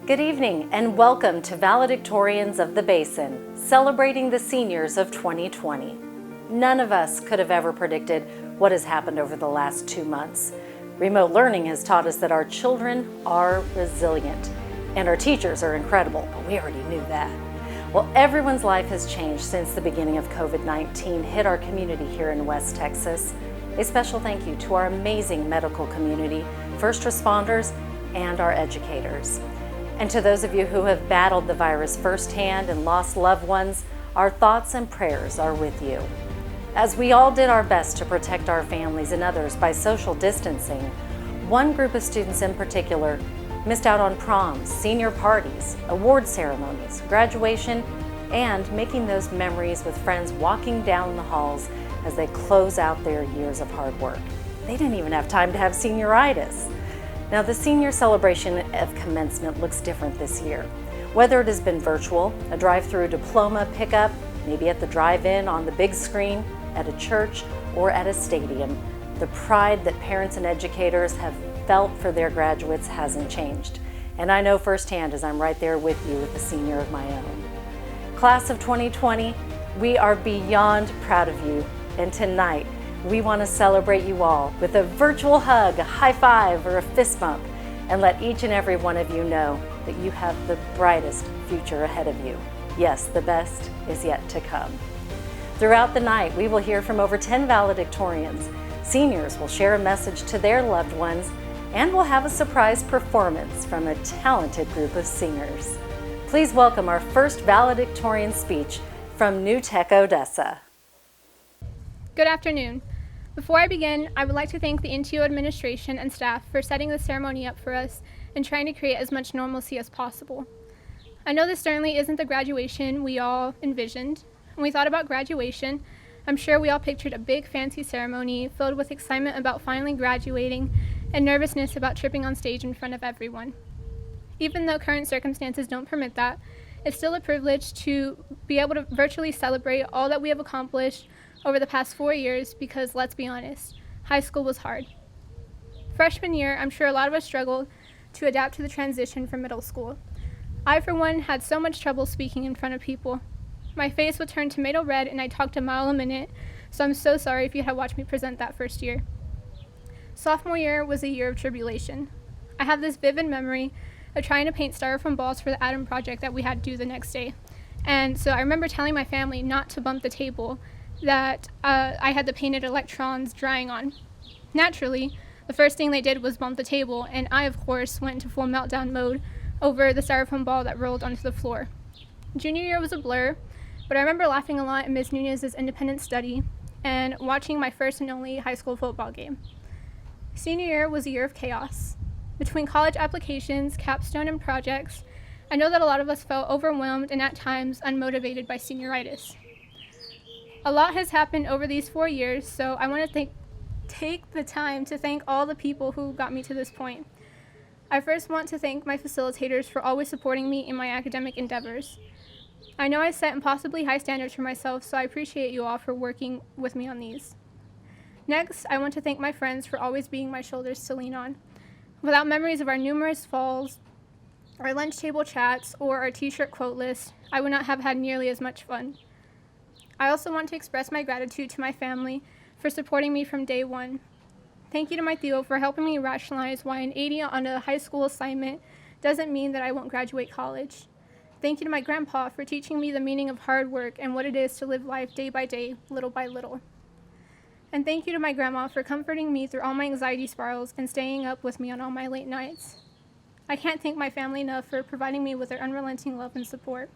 Good evening and welcome to Valedictorians of the Basin, celebrating the seniors of 2020. None of us could have ever predicted what has happened over the last 2 months. Remote learning has taught us that our children are resilient and our teachers are incredible, but we already knew that. Well, everyone's life has changed since the beginning of COVID-19 hit our community here in West Texas. A special thank you to our amazing medical community, first responders, and our educators. And to those of you who have battled the virus firsthand and lost loved ones, our thoughts and prayers are with you. As we all did our best to protect our families and others by social distancing, one group of students in particular missed out on proms, senior parties, award ceremonies, graduation, and making those memories with friends walking down the halls as they close out their years of hard work. They didn't even have time to have senioritis. Now, the senior celebration of commencement looks different this year. Whether it has been virtual, a drive-through diploma pickup, maybe at the drive-in on the big screen, at a church, or at a stadium, the pride that parents and educators have felt for their graduates hasn't changed. And I know firsthand as I'm right there with you with a senior of my own. Class of 2020, we are beyond proud of you. And tonight, we want to celebrate you all with a virtual hug, a high five, or a fist bump, and let each and every one of you know that you have the brightest future ahead of you. Yes, the best is yet to come. Throughout the night, we will hear from over 10 valedictorians. Seniors will share a message to their loved ones, and we'll have a surprise performance from a talented group of singers. Please welcome our first valedictorian speech from New Tech, Odessa. Good afternoon. Before I begin, I would like to thank the NTO administration and staff for setting the ceremony up for us and trying to create as much normalcy as possible. I know this certainly isn't the graduation we all envisioned. When we thought about graduation, I'm sure we all pictured a big fancy ceremony filled with excitement about finally graduating and nervousness about tripping on stage in front of everyone. Even though current circumstances don't permit that, it's still a privilege to be able to virtually celebrate all that we have accomplished over the past 4 years because, let's be honest, high school was hard. Freshman year, I'm sure a lot of us struggled to adapt to the transition from middle school. I, for one, had so much trouble speaking in front of people. My face would turn tomato red and I talked a mile a minute, so I'm so sorry if you had watched me present that first year. Sophomore year was a year of tribulation. I have this vivid memory of trying to paint styrofoam balls for the atom project that we had due the next day. And so I remember telling my family not to bump the table that I had the painted electrons drying on. Naturally, the first thing they did was bump the table, and I, of course, went into full meltdown mode over the styrofoam ball that rolled onto the floor. Junior year was a blur, but I remember laughing a lot at Ms. Nunez's independent study and watching my first and only high school football game. Senior year was a year of chaos. Between college applications, capstone, and projects, I know that a lot of us felt overwhelmed and at times unmotivated by senioritis. A lot has happened over these 4 years, so I want to take the time to thank all the people who got me to this point. I first want to thank my facilitators for always supporting me in my academic endeavors. I know I set impossibly high standards for myself, so I appreciate you all for working with me on these. Next, I want to thank my friends for always being my shoulders to lean on. Without memories of our numerous falls, our lunch table chats, or our t-shirt quote list, I would not have had nearly as much fun. I also want to express my gratitude to my family for supporting me from day one. Thank you to my Theo for helping me rationalize why an 80 on a high school assignment doesn't mean that I won't graduate college. Thank you to my grandpa for teaching me the meaning of hard work and what it is to live life day by day, little by little. And thank you to my grandma for comforting me through all my anxiety spirals and staying up with me on all my late nights. I can't thank my family enough for providing me with their unrelenting love and support.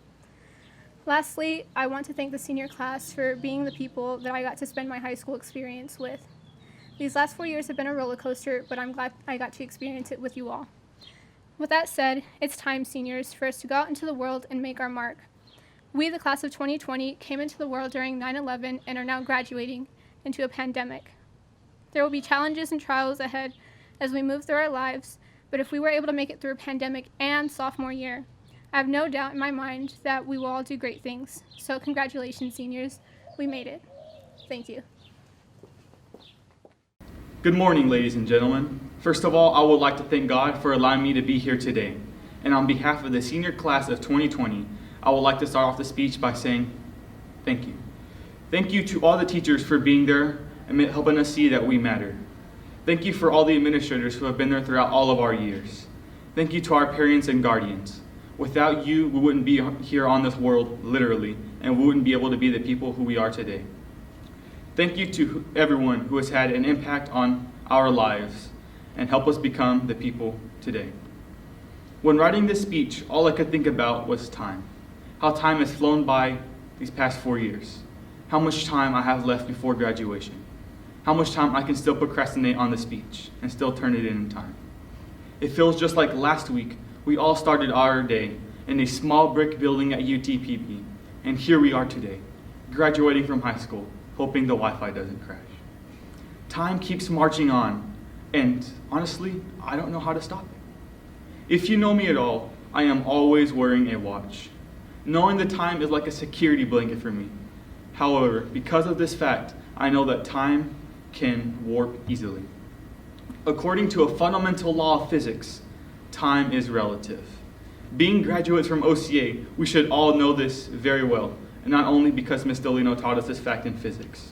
Lastly, I want to thank the senior class for being the people that I got to spend my high school experience with. These last 4 years have been a roller coaster, but I'm glad I got to experience it with you all. With that said, it's time, seniors, for us to go out into the world and make our mark. We, the class of 2020, came into the world during 9/11 and are now graduating into a pandemic. There will be challenges and trials ahead as we move through our lives, but if we were able to make it through a pandemic and sophomore year, I have no doubt in my mind that we will all do great things. So congratulations, seniors. We made it. Thank you. Good morning, ladies and gentlemen. First of all, I would like to thank God for allowing me to be here today. And on behalf of the senior class of 2020, I would like to start off the speech by saying thank you. Thank you to all the teachers for being there and helping us see that we matter. Thank you for all the administrators who have been there throughout all of our years. Thank you to our parents and guardians. Without you, we wouldn't be here on this world, literally, and we wouldn't be able to be the people who we are today. Thank you to everyone who has had an impact on our lives and helped us become the people today. When writing this speech, all I could think about was time. How time has flown by these past 4 years. How much time I have left before graduation. How much time I can still procrastinate on the speech and still turn it in time. It feels just like last week, we all started our day in a small brick building at UTPB, and here we are today, graduating from high school, hoping the Wi-Fi doesn't crash. Time keeps marching on, and honestly, I don't know how to stop it. If you know me at all, I am always wearing a watch. Knowing the time is like a security blanket for me. However, because of this fact, I know that time can warp easily. According to a fundamental law of physics, time is relative. Being graduates from OCA, we should all know this very well, and not only because Ms. Dolino taught us this fact in physics.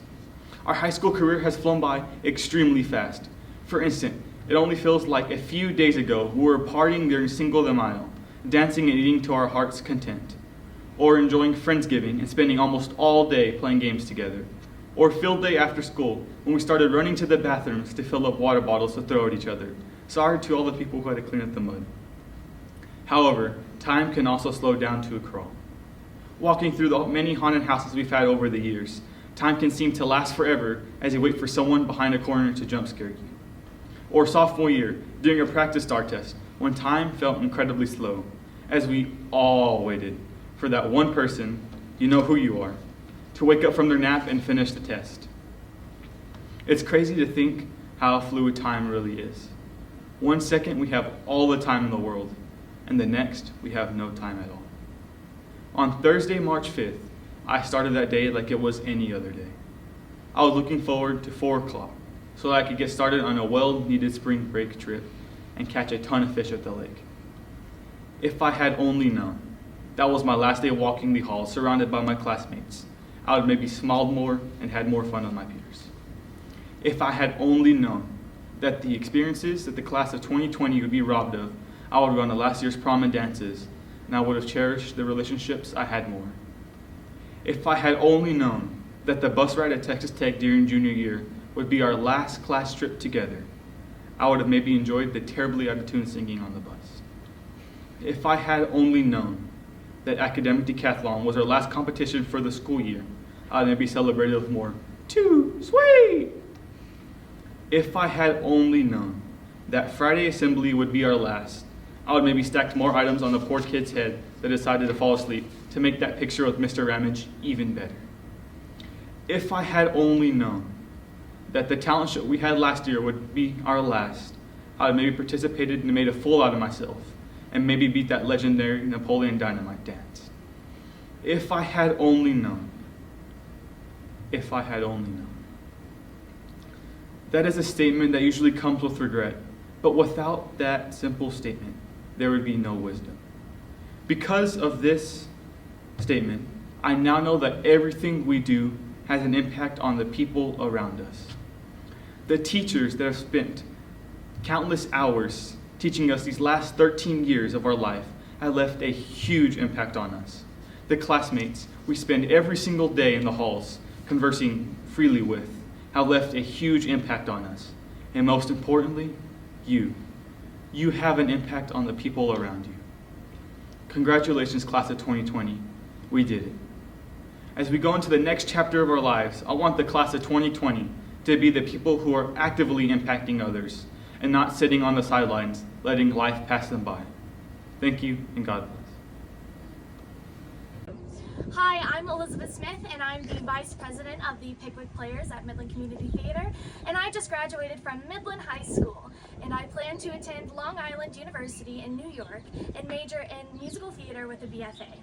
Our high school career has flown by extremely fast. For instance, it only feels like a few days ago we were partying during Cinco de Mayo, dancing and eating to our heart's content, or enjoying Friendsgiving and spending almost all day playing games together, or field day after school when we started running to the bathrooms to fill up water bottles to throw at each other. Sorry to all the people who had to clean up the mud. However, time can also slow down to a crawl. Walking through the many haunted houses we've had over the years, time can seem to last forever as you wait for someone behind a corner to jump scare you. Or sophomore year, during a practice star test, when time felt incredibly slow, as we all waited for that one person, you know who you are, to wake up from their nap and finish the test. It's crazy to think how fluid time really is. 1 second we have all the time in the world, and the next we have no time at all. On Thursday, March 5th, I started that day like it was any other day. I was looking forward to 4 o'clock so that I could get started on a well-needed spring break trip and catch a ton of fish at the lake. If I had only known that was my last day walking the halls surrounded by my classmates, I would maybe smiled more and had more fun with my peers. If I had only known that the experiences that the class of 2020 would be robbed of, I would have gone to last year's prom and dances, and I would have cherished the relationships I had more. If I had only known that the bus ride at Texas Tech during junior year would be our last class trip together, I would have maybe enjoyed the terribly out of tune singing on the bus. If I had only known that academic decathlon was our last competition for the school year, I would maybe celebrated with more too sweet. If I had only known that Friday assembly would be our last, I would maybe stacked more items on the poor kid's head that decided to fall asleep to make that picture with Mr. Ramage even better. If I had only known that the talent show we had last year would be our last, I would maybe participated and made a fool out of myself and maybe beat that legendary Napoleon Dynamite dance. If I had only known. If I had only known. That is a statement that usually comes with regret, but without that simple statement, there would be no wisdom. Because of this statement, I now know that everything we do has an impact on the people around us. The teachers that have spent countless hours teaching us these last 13 years of our life have left a huge impact on us. The classmates we spend every single day in the halls conversing freely with have left a huge impact on us. And most importantly, you. You have an impact on the people around you. Congratulations, class of 2020. We did it. As we go into the next chapter of our lives, I want the class of 2020 to be the people who are actively impacting others and not sitting on the sidelines, letting life pass them by. Thank you, and God bless. Hi, I'm Elizabeth Smith, and I'm the Vice President of the Pickwick Players at Midland Community Theater, and I just graduated from Midland High School, and I plan to attend Long Island University in New York and major in musical theater with a BFA.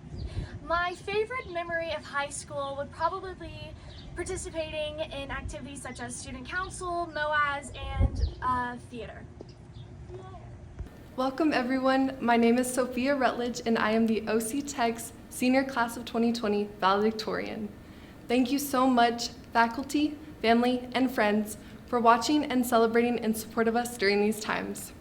My favorite memory of high school would probably be participating in activities such as student council, MOAS, and theater. Welcome everyone, my name is Sophia Rutledge and I am the OC Tech's Senior Class of 2020 Valedictorian. Thank you so much, faculty, family, and friends, for watching and celebrating in support of us during these times.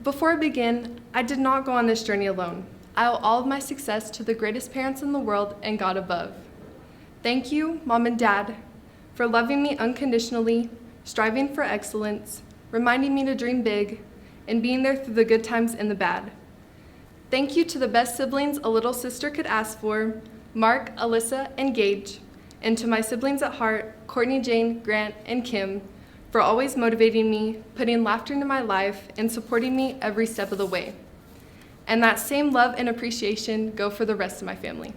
Before I begin, I did not go on this journey alone. I owe all of my success to the greatest parents in the world and God above. Thank you, Mom and Dad, for loving me unconditionally, striving for excellence, reminding me to dream big, and being there through the good times and the bad. Thank you to the best siblings a little sister could ask for, Mark, Alyssa, and Gage, and to my siblings at heart, Courtney, Jane, Grant, and Kim, for always motivating me, putting laughter into my life, and supporting me every step of the way. And that same love and appreciation go for the rest of my family.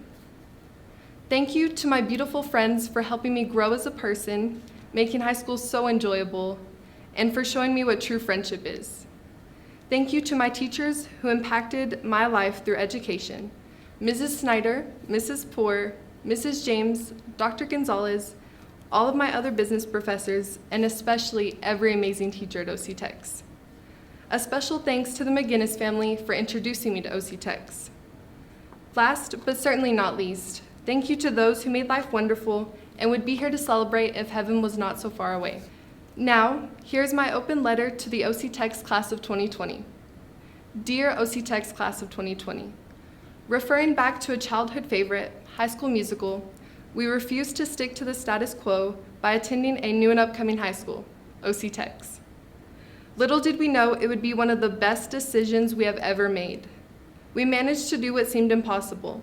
Thank you to my beautiful friends for helping me grow as a person, making high school so enjoyable, and for showing me what true friendship is. Thank you to my teachers who impacted my life through education. Mrs. Snyder, Mrs. Poore, Mrs. James, Dr. Gonzalez, all of my other business professors, and especially every amazing teacher at OC Techs. A special thanks to the McGinnis family for introducing me to OC Techs. Last, but certainly not least, thank you to those who made life wonderful and would be here to celebrate if heaven was not so far away. Now, here's my open letter to the OC Techs Class of 2020. Dear OC Techs Class of 2020, referring back to a childhood favorite, High School Musical, we refused to stick to the status quo by attending a new and upcoming high school, OC Techs. Little did we know it would be one of the best decisions we have ever made. We managed to do what seemed impossible,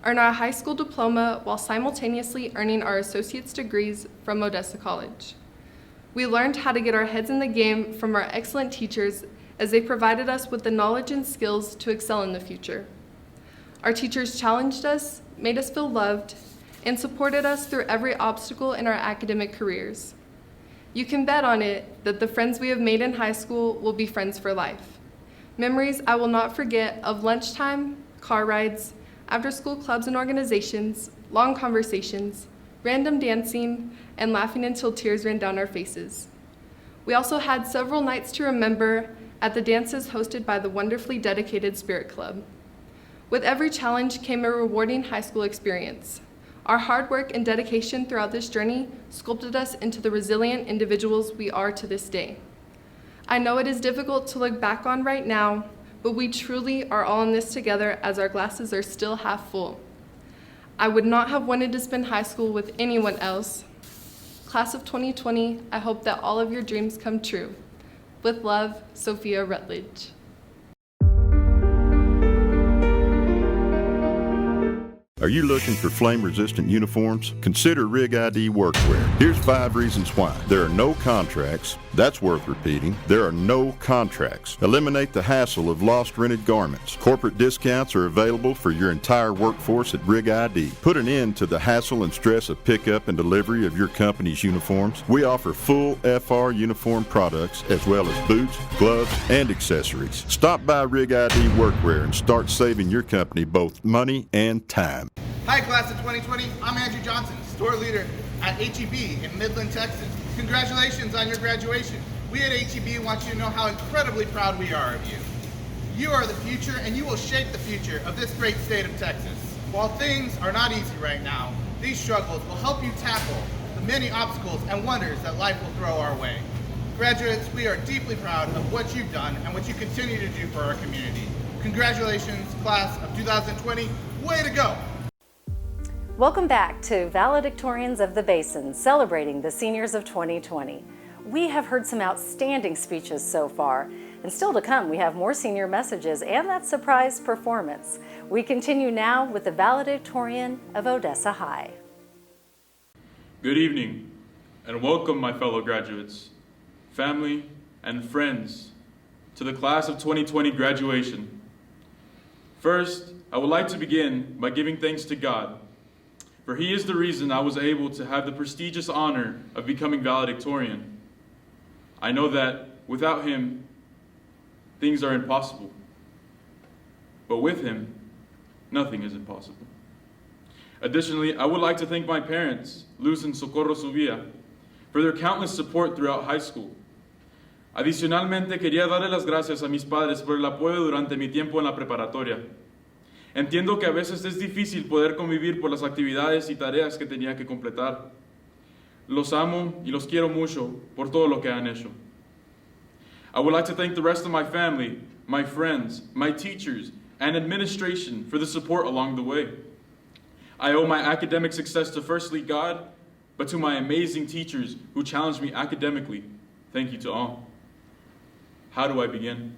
earn our high school diploma while simultaneously earning our associate's degrees from Odessa College. We learned how to get our heads in the game from our excellent teachers as they provided us with the knowledge and skills to excel in the future. Our teachers challenged us, made us feel loved, and supported us through every obstacle in our academic careers. You can bet on it that the friends we have made in high school will be friends for life. Memories I will not forget of lunchtime, car rides, after-school clubs and organizations, long conversations, random dancing, and laughing until tears ran down our faces. We also had several nights to remember at the dances hosted by the wonderfully dedicated Spirit Club. With every challenge came a rewarding high school experience. Our hard work and dedication throughout this journey sculpted us into the resilient individuals we are to this day. I know it is difficult to look back on right now, but we truly are all in this together as our glasses are still half full. I would not have wanted to spend high school with anyone else. Class of 2020, I hope that all of your dreams come true. With love, Sophia Rutledge. Are you looking for flame-resistant uniforms? Consider Rig ID Workwear. Here's 5 reasons why. There are no contracts. That's worth repeating. There are no contracts. Eliminate the hassle of lost rented garments. Corporate discounts are available for your entire workforce at Rig ID. Put an end to the hassle and stress of pickup and delivery of your company's uniforms. We offer full FR uniform products as well as boots, gloves, and accessories. Stop by Rig ID Workwear and start saving your company both money and time. Hi, class of 2020. I'm Andrew Johnson, store leader at HEB in Midland, Texas. Congratulations on your graduation. We at HEB want you to know how incredibly proud we are of you. You are the future, and you will shape the future of this great state of Texas. While things are not easy right now, these struggles will help you tackle the many obstacles and wonders that life will throw our way. Graduates, we are deeply proud of what you've done and what you continue to do for our community. Congratulations, class of 2020. Way to go! Welcome back to Valedictorians of the Basin, celebrating the seniors of 2020. We have heard some outstanding speeches so far, and still to come we have more senior messages and that surprise performance. We continue now with the valedictorian of Odessa High. Good evening, and welcome my fellow graduates, family, and friends to the class of 2020 graduation. First, I would like to begin by giving thanks to God, for He is the reason I was able to have the prestigious honor of becoming valedictorian. I know that without Him, things are impossible. But with Him, nothing is impossible. Additionally, I would like to thank my parents, Luz and Socorro Subia, for their countless support throughout high school. Adicionalmente, quería darle las gracias a mis padres por el apoyo durante mi tiempo en la preparatoria. Entiendo que a veces es difícil poder convivir por las actividades y tareas que tenía que completar. Los amo y los quiero mucho por todo lo que han hecho. I would like to thank the rest of my family, my friends, my teachers, and administration for the support along the way. I owe my academic success to firstly God, but to my amazing teachers who challenged me academically. Thank you to all. How do I begin?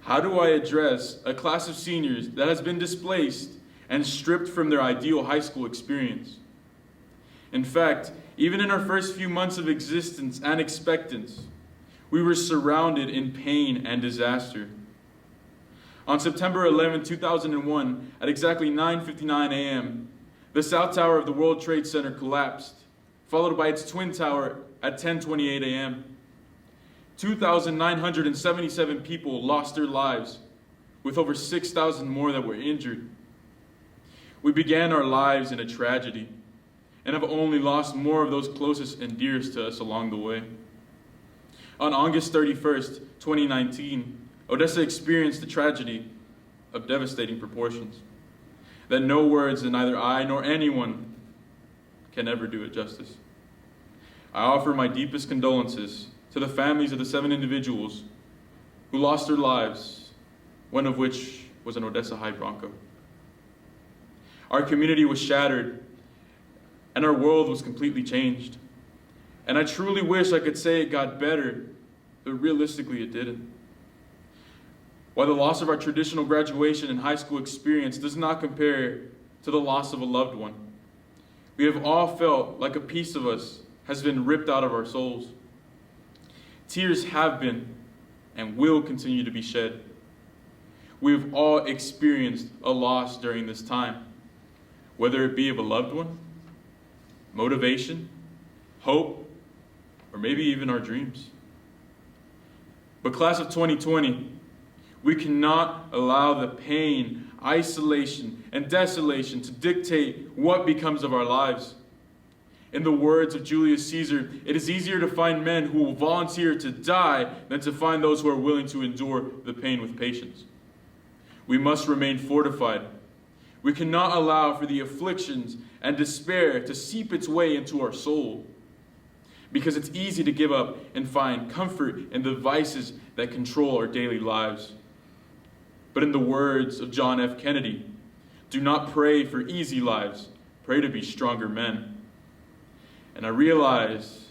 How do I address a class of seniors that has been displaced and stripped from their ideal high school experience? In fact, even in our first few months of existence and expectance, we were surrounded in pain and disaster. On September 11, 2001, at exactly 9:59 a.m., the South Tower of the World Trade Center collapsed, followed by its twin tower at 10:28 a.m. 2,977 people lost their lives, with over 6,000 more that were injured. We began our lives in a tragedy, and have only lost more of those closest and dearest to us along the way. On August 31st, 2019, Odessa experienced a tragedy of devastating proportions that no words that neither I nor anyone can ever do it justice. I offer my deepest condolences to the families of the 7 individuals who lost their lives, one of which was an Odessa High Bronco. Our community was shattered, and our world was completely changed. And I truly wish I could say it got better, but realistically it didn't. While the loss of our traditional graduation and high school experience does not compare to the loss of a loved one, we have all felt like a piece of us has been ripped out of our souls. Tears have been and will continue to be shed. We have all experienced a loss during this time, whether it be of a loved one, motivation, hope, or maybe even our dreams. But class of 2020, we cannot allow the pain, isolation, and desolation to dictate what becomes of our lives. In the words of Julius Caesar, it is easier to find men who will volunteer to die than to find those who are willing to endure the pain with patience. We must remain fortified. We cannot allow for the afflictions and despair to seep its way into our soul, because it's easy to give up and find comfort in the vices that control our daily lives. But in the words of John F. Kennedy, do not pray for easy lives, pray to be stronger men. And I realize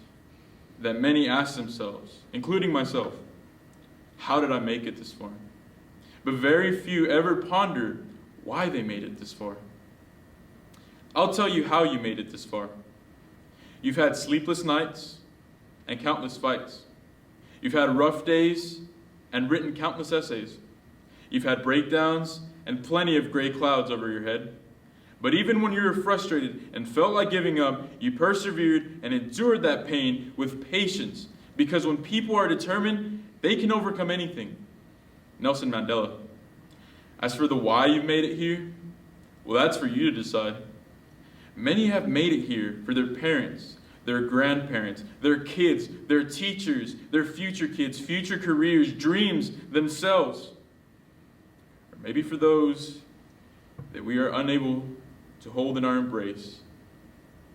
that many ask themselves, including myself, how did I make it this far? But very few ever ponder why they made it this far. I'll tell you how you made it this far. You've had sleepless nights and countless fights. You've had rough days and written countless essays. You've had breakdowns and plenty of gray clouds over your head. But even when you were frustrated and felt like giving up, you persevered and endured that pain with patience, because when people are determined, they can overcome anything. Nelson Mandela. As for the why you've made it here, well, that's for you to decide. Many have made it here for their parents, their grandparents, their kids, their teachers, their future kids, future careers, dreams, themselves. Or maybe for those that we are unable to hold in our embrace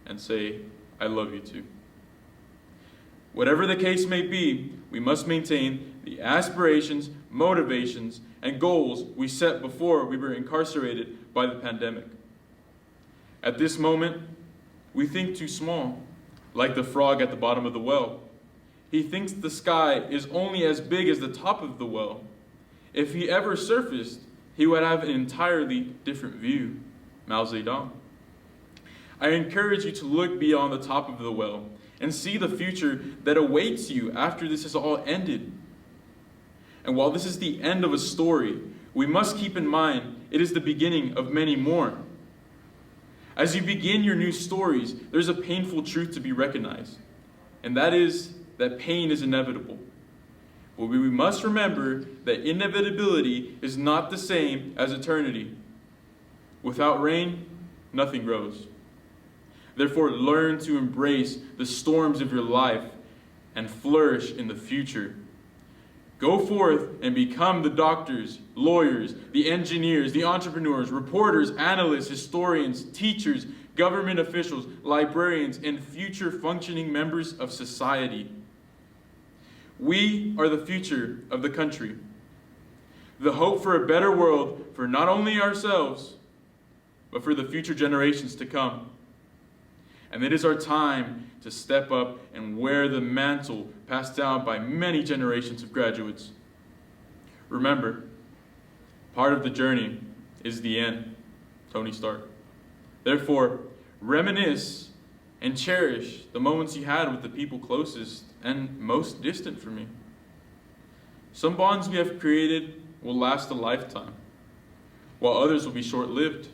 and say, I love you too. Whatever the case may be, we must maintain the aspirations, motivations, and goals we set before we were incarcerated by the pandemic. At this moment, we think too small, like the frog at the bottom of the well. He thinks the sky is only as big as the top of the well. If he ever surfaced, he would have an entirely different view. Mao Zedong. I encourage you to look beyond the top of the well and see the future that awaits you after this has all ended. And while this is the end of a story, we must keep in mind it is the beginning of many more. As you begin your new stories, there's a painful truth to be recognized, and that is that pain is inevitable. But we must remember that inevitability is not the same as eternity. Without rain, nothing grows. Therefore, learn to embrace the storms of your life and flourish in the future. Go forth and become the doctors, lawyers, the engineers, the entrepreneurs, reporters, analysts, historians, teachers, government officials, librarians, and future functioning members of society. We are the future of the country, the hope for a better world for not only ourselves, but for the future generations to come. And it is our time to step up and wear the mantle passed down by many generations of graduates. Remember, part of the journey is the end, Tony Stark. Therefore, reminisce and cherish the moments you had with the people closest and most distant from you. Some bonds we have created will last a lifetime, while others will be short-lived.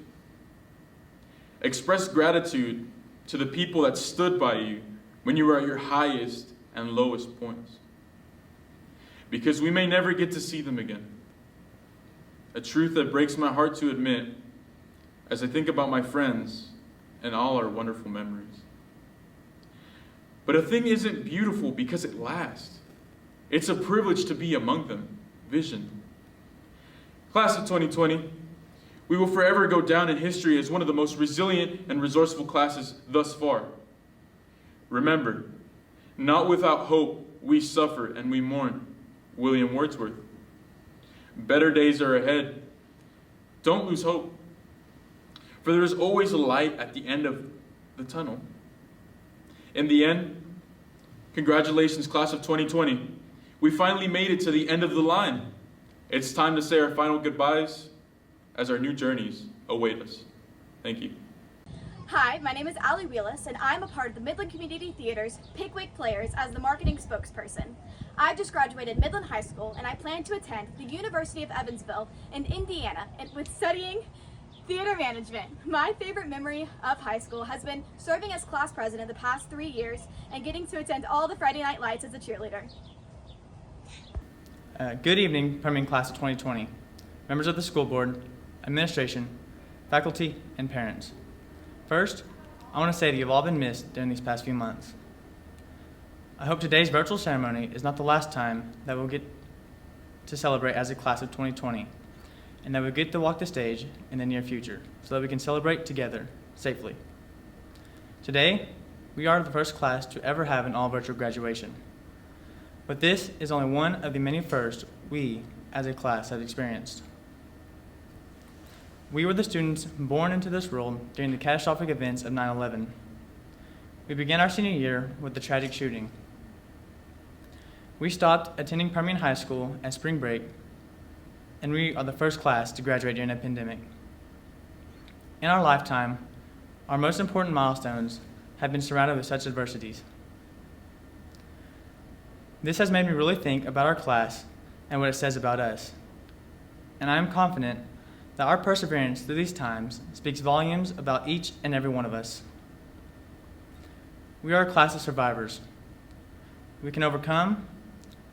Express gratitude to the people that stood by you when you were at your highest and lowest points, because we may never get to see them again. A truth that breaks my heart to admit as I think about my friends and all our wonderful memories. But a thing isn't beautiful because it lasts. It's a privilege to be among them. Vision. Class of 2020, we will forever go down in history as one of the most resilient and resourceful classes thus far. Remember, not without hope we suffer and we mourn. William Wordsworth. Better days are ahead. Don't lose hope, for there is always a light at the end of the tunnel. In the end, congratulations, class of 2020. We finally made it to the end of the line. It's time to say our final goodbyes as our new journeys await us. Thank you. Hi, my name is Allie Wheelis, and I'm a part of the Midland Community Theater's Pickwick Players as the marketing spokesperson. I've just graduated Midland High School, and I plan to attend the University of Evansville in Indiana with studying theater management. My favorite memory of high school has been serving as class president the past 3 years and getting to attend all the Friday night lights as a cheerleader. Good evening, Permian class of 2020, members of the school board, administration, faculty, and parents. First, I want to say that you've all been missed during these past few months. I hope today's virtual ceremony is not the last time that we'll get to celebrate as a class of 2020, and that we'll get to walk the stage in the near future so that we can celebrate together safely. Today, we are the first class to ever have an all-virtual graduation. But this is only one of the many firsts we, as a class, have experienced. We were the students born into this world during the catastrophic events of 9/11. We began our senior year with the tragic shooting. We stopped attending Permian High School at spring break, and we are the first class to graduate during a pandemic. In our lifetime, our most important milestones have been surrounded with such adversities. This has made me really think about our class and what it says about us. And I am confident that our perseverance through these times speaks volumes about each and every one of us. We are a class of survivors. We can overcome,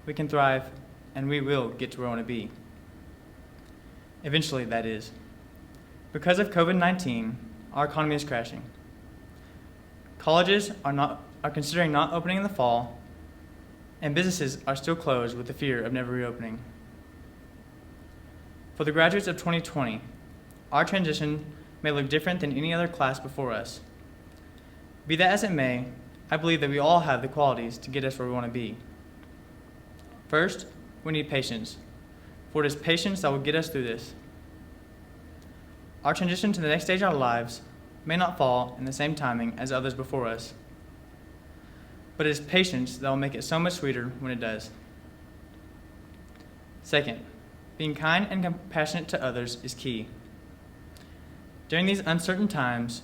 we can thrive, and we will get to where we want to be. Eventually, that is. Because of COVID-19, our economy is crashing. Colleges are considering not opening in the fall, and businesses are still closed with the fear of never reopening. For the graduates of 2020, our transition may look different than any other class before us. Be that as it may, I believe that we all have the qualities to get us where we want to be. First, we need patience, for it is patience that will get us through this. Our transition to the next stage of our lives may not fall in the same timing as others before us, but it is patience that will make it so much sweeter when it does. Second, being kind and compassionate to others is key. During these uncertain times,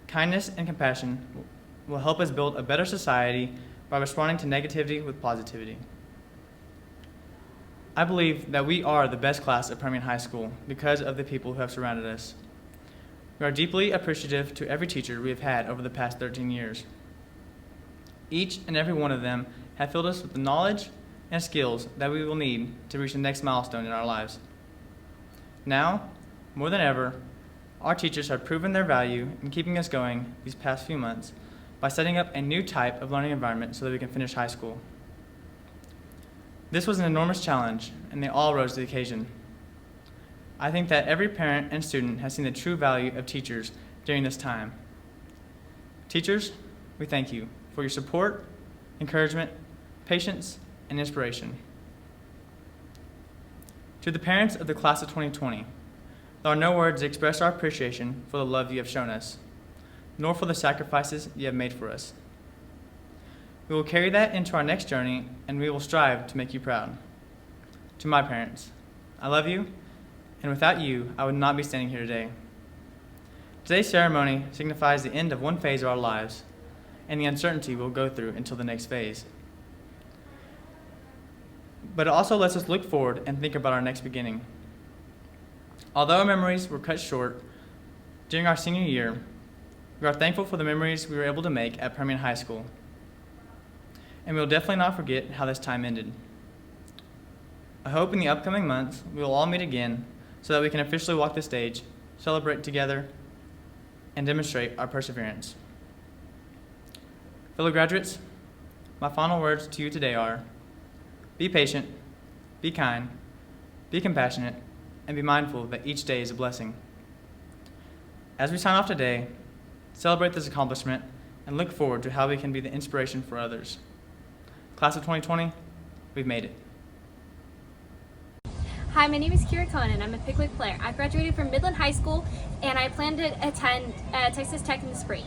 kindness and compassion will help us build a better society by responding to negativity with positivity. I believe that we are the best class at Permian High School because of the people who have surrounded us. We are deeply appreciative to every teacher we have had over the past 13 years. Each and every one of them have filled us with the knowledge and skills that we will need to reach the next milestone in our lives. Now, more than ever, our teachers have proven their value in keeping us going these past few months by setting up a new type of learning environment so that we can finish high school. This was an enormous challenge, and they all rose to the occasion. I think that every parent and student has seen the true value of teachers during this time. Teachers, we thank you for your support, encouragement, patience, and inspiration. To the parents of the class of 2020, there are no words to express our appreciation for the love you have shown us, nor for the sacrifices you have made for us. We will carry that into our next journey, and we will strive to make you proud. To my parents, I love you, and without you, I would not be standing here today. Today's ceremony signifies the end of one phase of our lives and the uncertainty we'll go through until the next phase. But it also lets us look forward and think about our next beginning. Although our memories were cut short during our senior year, we are thankful for the memories we were able to make at Permian High School, and we will definitely not forget how this time ended. I hope in the upcoming months we will all meet again so that we can officially walk the stage, celebrate together, and demonstrate our perseverance. Fellow graduates, my final words to you today are: be patient, be kind, be compassionate, and be mindful that each day is a blessing. As we sign off today, celebrate this accomplishment and look forward to how we can be the inspiration for others. Class of 2020, we've made it. Hi, my name is Kira Conan. I'm a Pickwick player. I graduated from Midland High School, and I plan to attend Texas Tech in the spring.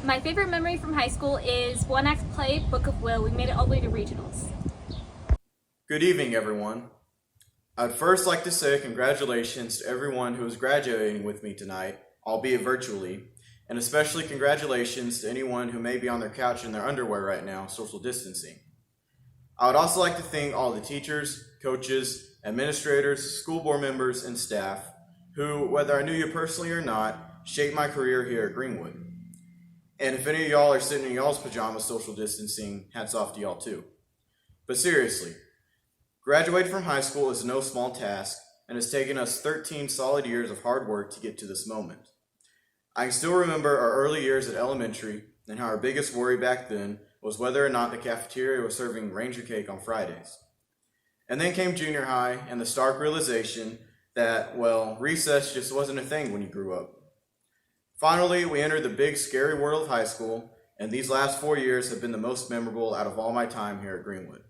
My favorite memory from high school is one-act play, Book of Will. We made it all the way to regionals. Good evening, everyone. I'd first like to say congratulations to everyone who is graduating with me tonight, albeit virtually, and especially congratulations to anyone who may be on their couch in their underwear right now, social distancing. I would also like to thank all the teachers, coaches, administrators, school board members, and staff who, whether I knew you personally or not, shaped my career here at Greenwood. And if any of y'all are sitting in y'all's pajamas social distancing, hats off to y'all too. But seriously, graduating from high school is no small task, and it's taken us 13 solid years of hard work to get to this moment. I can still remember our early years at elementary and how our biggest worry back then was whether or not the cafeteria was serving Ranger cake on Fridays. And then came junior high and the stark realization that, well, recess just wasn't a thing when you grew up. Finally, we entered the big, scary world of high school, and these last 4 years have been the most memorable out of all my time here at Greenwood.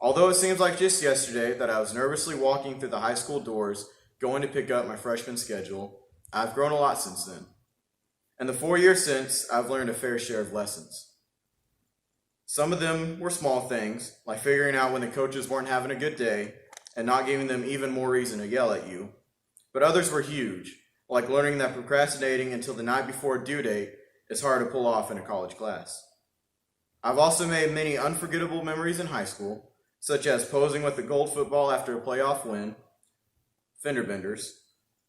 Although it seems like just yesterday that I was nervously walking through the high school doors going to pick up my freshman schedule, I've grown a lot since then. And the 4 years since, I've learned a fair share of lessons. Some of them were small things, like figuring out when the coaches weren't having a good day and not giving them even more reason to yell at you. But others were huge, like learning that procrastinating until the night before due date is hard to pull off in a college class. I've also made many unforgettable memories in high school, such as posing with the gold football after a playoff win, fender benders,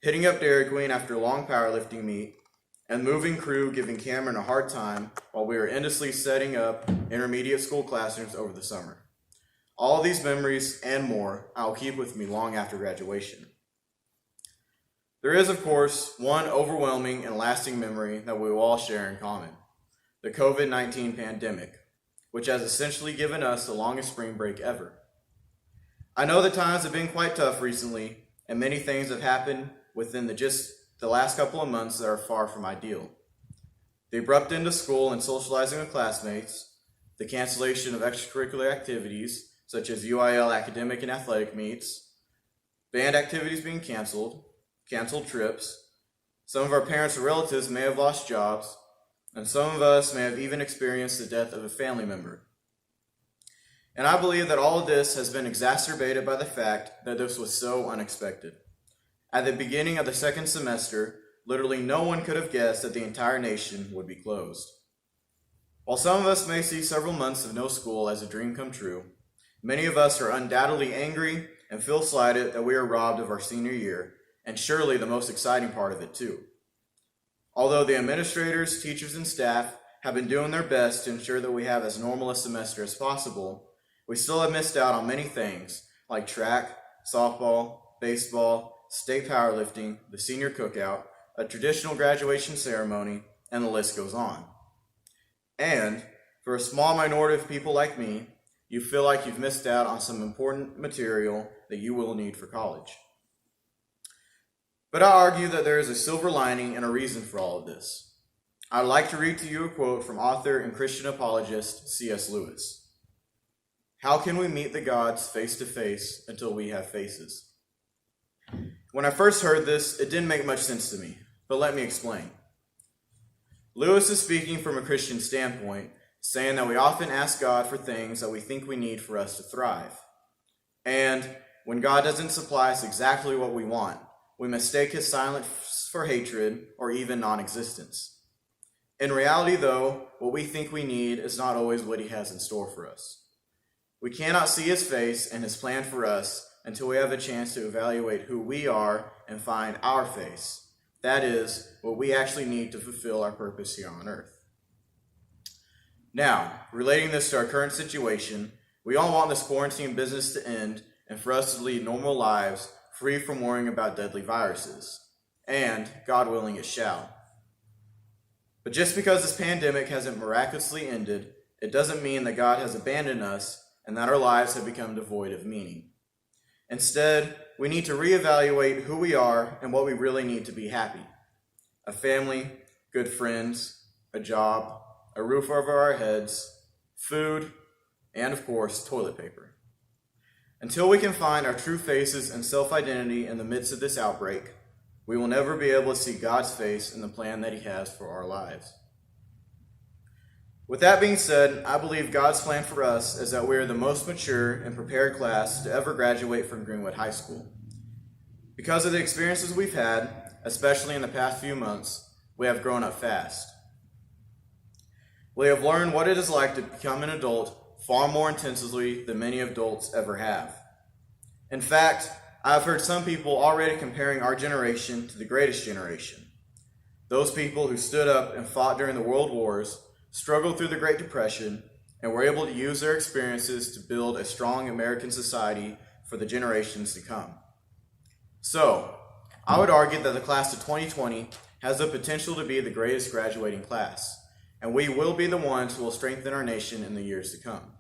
hitting up Dairy Queen after a long powerlifting meet, and moving crew giving Cameron a hard time while we were endlessly setting up intermediate school classrooms over the summer. All these memories and more I'll keep with me long after graduation. There is, of course, one overwhelming and lasting memory that we will all share in common: the COVID-19 pandemic, which has essentially given us the longest spring break ever. I know the times have been quite tough recently, and many things have happened within the last couple of months that are far from ideal. The abrupt end of school and socializing with classmates, the cancellation of extracurricular activities such as UIL academic and athletic meets, band activities being canceled trips, some of our parents or relatives may have lost jobs, and some of us may have even experienced the death of a family member. And I believe that all of this has been exacerbated by the fact that this was so unexpected. At the beginning of the second semester, literally no one could have guessed that the entire nation would be closed. While some of us may see several months of no school as a dream come true, many of us are undoubtedly angry and feel slighted that we are robbed of our senior year, and surely the most exciting part of it too. Although the administrators, teachers, and staff have been doing their best to ensure that we have as normal a semester as possible, we still have missed out on many things like track, softball, baseball, state powerlifting, the senior cookout, a traditional graduation ceremony, and the list goes on. And for a small minority of people like me, you feel like you've missed out on some important material that you will need for college. But I argue that there is a silver lining and a reason for all of this. I'd like to read to you a quote from author and Christian apologist C.S. Lewis. "How can we meet the gods face to face until we have faces?" When I first heard this, it didn't make much sense to me, but let me explain. Lewis is speaking from a Christian standpoint, saying that we often ask God for things that we think we need for us to thrive. And when God doesn't supply us exactly what we want, we mistake his silence for hatred or even non-existence. In reality, though, what we think we need is not always what he has in store for us. We cannot see his face and his plan for us until we have a chance to evaluate who we are and find our face. That is, what we actually need to fulfill our purpose here on earth. Now, relating this to our current situation, we all want this quarantine business to end and for us to lead normal lives free from worrying about deadly viruses. And, God willing, it shall. But just because this pandemic hasn't miraculously ended, it doesn't mean that God has abandoned us and that our lives have become devoid of meaning. Instead, we need to reevaluate who we are and what we really need to be happy. A family, good friends, a job, a roof over our heads, food, and of course, toilet paper. Until we can find our true faces and self-identity in the midst of this outbreak, we will never be able to see God's face in the plan that he has for our lives. With that being said, I believe God's plan for us is that we are the most mature and prepared class to ever graduate from Greenwood High School. Because of the experiences we've had, especially in the past few months, we have grown up fast. We have learned what it is like to become an adult far more intensively than many adults ever have. In fact, I've heard some people already comparing our generation to the greatest generation. Those people who stood up and fought during the World Wars, struggled through the Great Depression, and were able to use their experiences to build a strong American society for the generations to come. So, I would argue that the class of 2020 has the potential to be the greatest graduating class, and we will be the ones who will strengthen our nation in the years to come.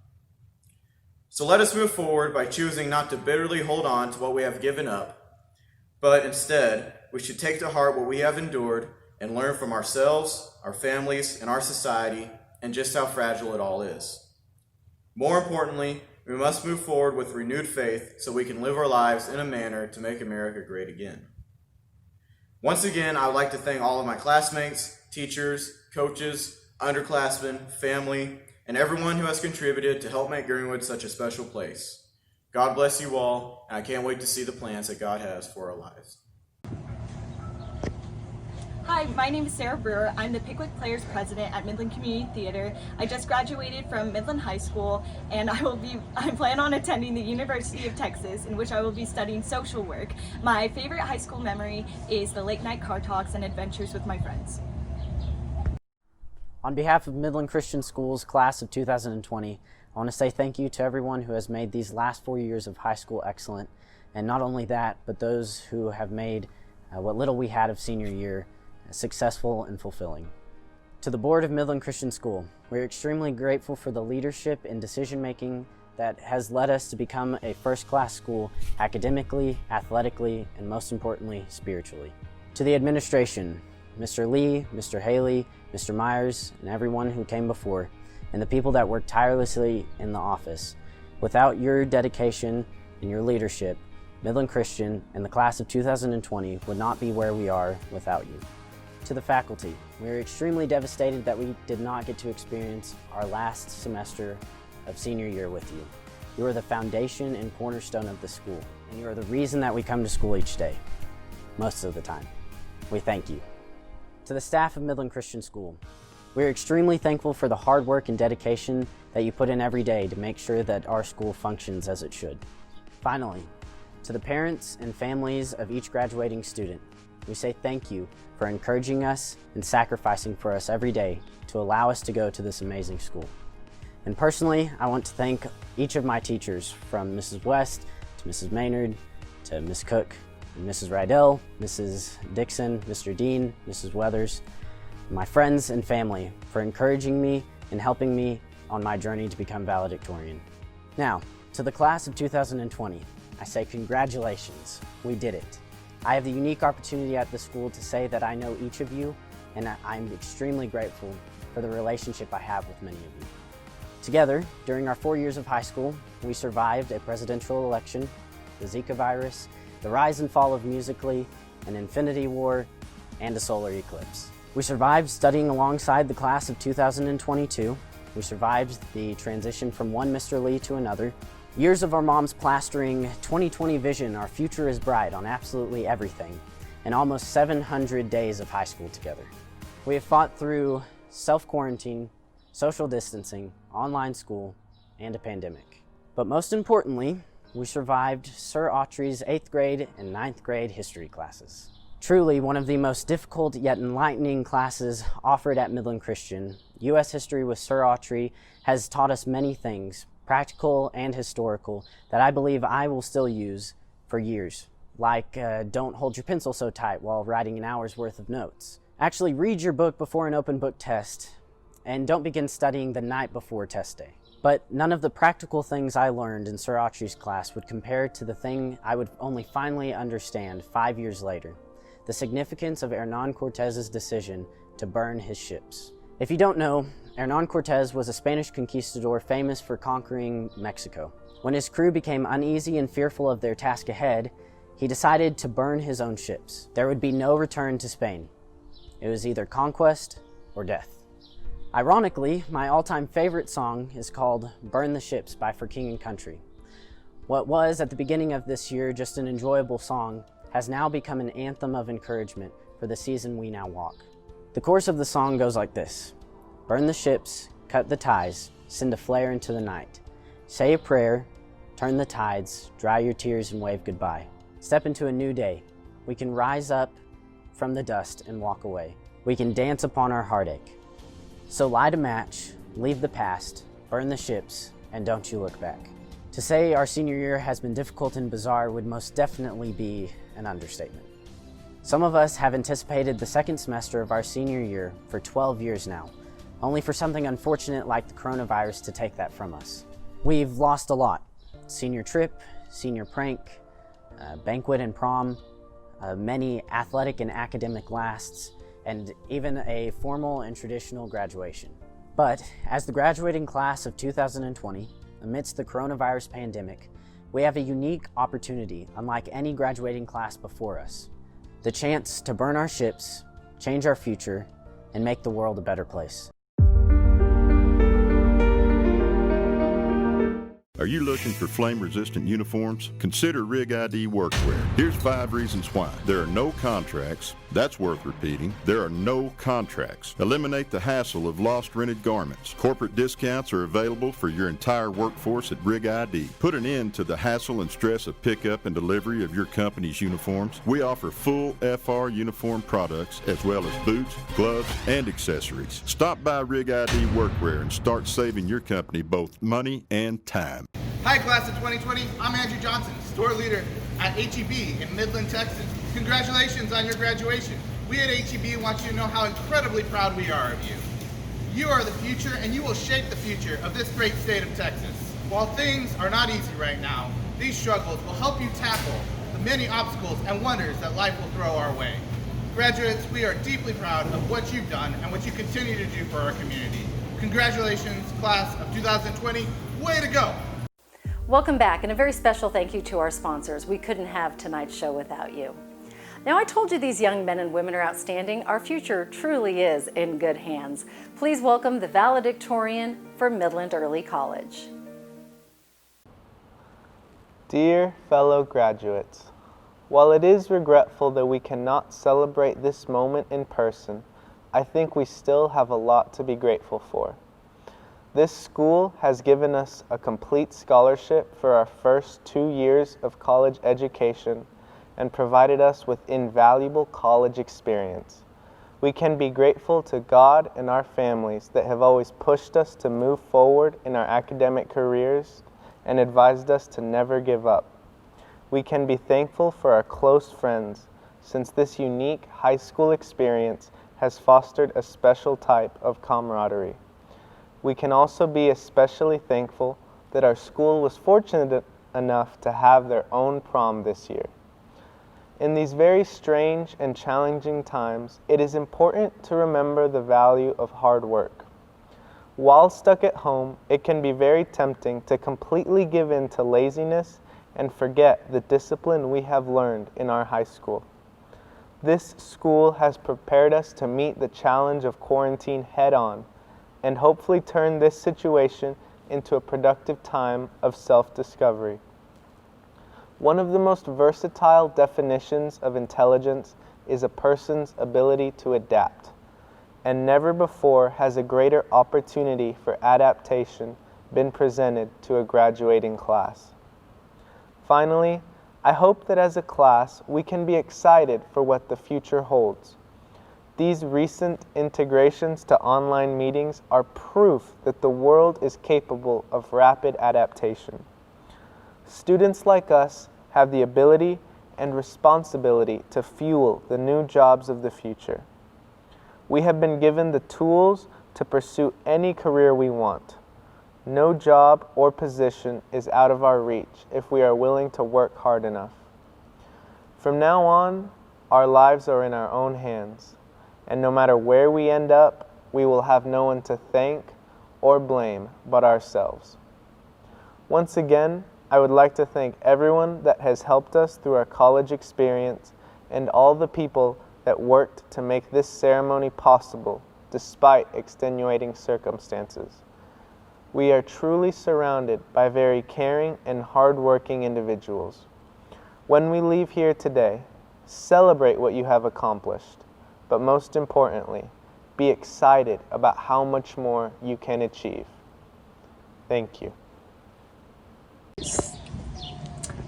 So let us move forward by choosing not to bitterly hold on to what we have given up, but instead, we should take to heart what we have endured and learn from ourselves, our families, and our society, and just how fragile it all is. More importantly, we must move forward with renewed faith so we can live our lives in a manner to make America great again. Once again, I would like to thank all of my classmates, teachers, coaches, underclassmen, family, and everyone who has contributed to help make Greenwood such a special place. God bless you all, and I can't wait to see the plans that God has for our lives. Hi, my name is Sarah Brewer. I'm the Pickwick Players President at Midland Community Theater. I just graduated from Midland High School, and I plan on attending the University of Texas, in which I will be studying social work. My favorite high school memory is the late night car talks and adventures with my friends. On behalf of Midland Christian Schools class of 2020, I want to say thank you to everyone who has made these last 4 years of high school excellent, and not only that, but those who have made what little we had of senior year successful and fulfilling. To the board of Midland Christian School, we're extremely grateful for the leadership and decision-making that has led us to become a first-class school academically, athletically, and most importantly, spiritually. To the administration, Mr. Lee, Mr. Haley, Mr. Myers, and everyone who came before, and the people that worked tirelessly in the office. Without your dedication and your leadership, Midland Christian and the class of 2020 would not be where we are without you. To the faculty, we are extremely devastated that we did not get to experience our last semester of senior year with you. You are the foundation and cornerstone of the school, and you are the reason that we come to school each day, most of the time. We thank you. To the staff of Midland Christian School, we are extremely thankful for the hard work and dedication that you put in every day to make sure that our school functions as it should. Finally, to the parents and families of each graduating student, we say thank you for encouraging us and sacrificing for us every day to allow us to go to this amazing school. And personally, I want to thank each of my teachers, from Mrs. West to Mrs. Maynard to Ms. Cook, and Mrs. Rydell, Mrs. Dixon, Mr. Dean, Mrs. Weathers, my friends and family for encouraging me in helping me on my journey to become valedictorian. Now, to the class of 2020, I say congratulations, we did it. I have the unique opportunity at the school to say that I know each of you, and I'm extremely grateful for the relationship I have with many of you. Together, during our 4 years of high school, we survived a presidential election, the Zika virus, the rise and fall of Musical.ly, an infinity war, and a solar eclipse. We survived studying alongside the class of 2022. We survived the transition from one Mr. Lee to another. Years of our moms plastering 2020 vision, our future is bright on absolutely everything, and almost 700 days of high school together. We have fought through self-quarantine, social distancing, online school, and a pandemic. But most importantly, we survived Sir Autry's 8th grade and 9th grade history classes. Truly one of the most difficult yet enlightening classes offered at Midland Christian. U.S. history with Sir Autry has taught us many things, practical and historical, that I believe I will still use for years. Like don't hold your pencil so tight while writing an hour's worth of notes. Actually read your book before an open book test, and don't begin studying the night before test day. But none of the practical things I learned in Sir Autry's class would compare to the thing I would only finally understand 5 years later, the significance of Hernán Cortés's decision to burn his ships. If you don't know, Hernán Cortés was a Spanish conquistador famous for conquering Mexico. When his crew became uneasy and fearful of their task ahead, he decided to burn his own ships. There would be no return to Spain. It was either conquest or death. Ironically, my all-time favorite song is called Burn the Ships by For King and Country. What was, at the beginning of this year, just an enjoyable song has now become an anthem of encouragement for the season we now walk. The chorus of the song goes like this: burn the ships, cut the ties, send a flare into the night. Say a prayer, turn the tides, dry your tears and wave goodbye. Step into a new day. We can rise up from the dust and walk away. We can dance upon our heartache. So light a match, leave the past, burn the ships, and don't you look back. To say our senior year has been difficult and bizarre would most definitely be an understatement. Some of us have anticipated the second semester of our senior year for 12 years now, only for something unfortunate like the coronavirus to take that from us. We've lost a lot. Senior trip, senior prank, banquet and prom, many athletic and academic lasts, and even a formal and traditional graduation. But as the graduating class of 2020, amidst the coronavirus pandemic, we have a unique opportunity unlike any graduating class before us. The chance to burn our ships, change our future, and make the world a better place. Are you looking for flame-resistant uniforms? Consider Rig ID Workwear. Here's 5 reasons why. There are no contracts. That's worth repeating. There are no contracts. Eliminate the hassle of lost rented garments. Corporate discounts are available for your entire workforce at Rig ID. Put an end to the hassle and stress of pickup and delivery of your company's uniforms. We offer full FR uniform products as well as boots, gloves, and accessories. Stop by Rig ID Workwear and start saving your company both money and time. Hi, class of 2020. I'm Andrew Johnson, store leader at HEB in Midland, Texas. Congratulations on your graduation. We at HEB want you to know how incredibly proud we are of you. You are the future, and you will shape the future of this great state of Texas. While things are not easy right now, these struggles will help you tackle the many obstacles and wonders that life will throw our way. Graduates, we are deeply proud of what you've done and what you continue to do for our community. Congratulations, class of 2020. Way to go! Welcome back, and a very special thank you to our sponsors. We couldn't have tonight's show without you. Now, I told you these young men and women are outstanding. Our future truly is in good hands. Please welcome the valedictorian for Midland Early College. Dear fellow graduates, while it is regretful that we cannot celebrate this moment in person, I think we still have a lot to be grateful for. This school has given us a complete scholarship for our first 2 years of college education and provided us with invaluable college experience. We can be grateful to God and our families that have always pushed us to move forward in our academic careers and advised us to never give up. We can be thankful for our close friends, since this unique high school experience has fostered a special type of camaraderie. we can also be especially thankful that our school was fortunate enough to have their own prom this year. In these very strange and challenging times, it is important to remember the value of hard work. While stuck at home, it can be very tempting to completely give in to laziness and forget the discipline we have learned in our high school. This school has prepared us to meet the challenge of quarantine head-on and hopefully turn this situation into a productive time of self-discovery. One of the most versatile definitions of intelligence is a person's ability to adapt, and never before has a greater opportunity for adaptation been presented to a graduating class. Finally, I hope that as a class we can be excited for what the future holds. These recent integrations to online meetings are proof that the world is capable of rapid adaptation. Students like us have the ability and responsibility to fuel the new jobs of the future. We have been given the tools to pursue any career we want. No job or position is out of our reach if we are willing to work hard enough. From now on, our lives are in our own hands, and no matter where we end up, we will have no one to thank or blame but ourselves. Once again, I would like to thank everyone that has helped us through our college experience and all the people that worked to make this ceremony possible despite extenuating circumstances. We are truly surrounded by very caring and hardworking individuals. When we leave here today, celebrate what you have accomplished, but most importantly, be excited about how much more you can achieve. Thank you.